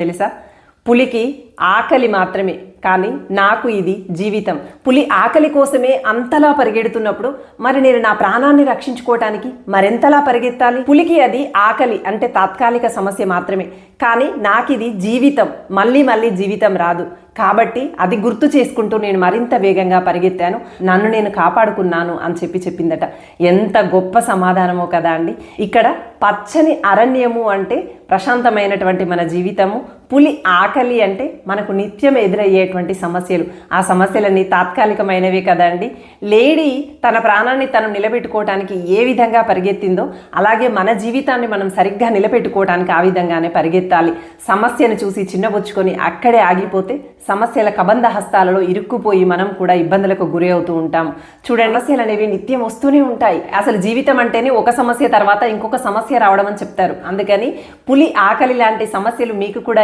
తెలుసా? పులికి ఆకలి మాత్రమే, కానీ నాకు ఇది జీవితం. పులి ఆకలి కోసమే అంతలా పరిగెడుతున్నప్పుడు మరి నేను నా ప్రాణాన్ని రక్షించుకోవటానికి మరెంతలా పరిగెత్తాలి? పులికి అది ఆకలి అంటే తాత్కాలిక సమస్య మాత్రమే, కానీ నాకు ఇది జీవితం, మళ్ళీ మళ్ళీ జీవితం రాదు. కాబట్టి అది గుర్తు చేసుకుంటూ నేను మరింత వేగంగా పరిగెత్తాను, నన్ను నేను కాపాడుకున్నాను అని చెప్పిందట. ఎంత గొప్ప సమాధానమో కదా అండి. ఇక్కడ పచ్చని అరణ్యము అంటే ప్రశాంతమైనటువంటి మన జీవితము, పులి ఆకలి అంటే మనకు నిత్యం ఎదురయ్యేటువంటి సమస్యలు. ఆ సమస్యలన్నీ తాత్కాలికమైనవే కదండి. లేడీ తన ప్రాణాన్ని తను నిలబెట్టుకోవటానికి ఏ విధంగా పరిగెత్తిందో అలాగే మన జీవితాన్ని మనం సరిగ్గా నిలబెట్టుకోవటానికి ఆ విధంగానే పరిగెత్తాలి. సమస్యను చూసి చిన్నబుచ్చుకొని అక్కడే ఆగిపోతే సమస్యల కబంధ హస్తాలలో ఇరుక్కుపోయి మనం కూడా ఇబ్బందులకు గురి అవుతూ ఉంటాం. చూడండి, సమస్యలు అనేవి నిత్యం వస్తూనే ఉంటాయి. అసలు జీవితం అంటేనే ఒక సమస్య తర్వాత ఇంకొక సమస్య రావడం అని చెప్తారు. అందుకని పులి ఆకలి లాంటి సమస్యలు మీకు కూడా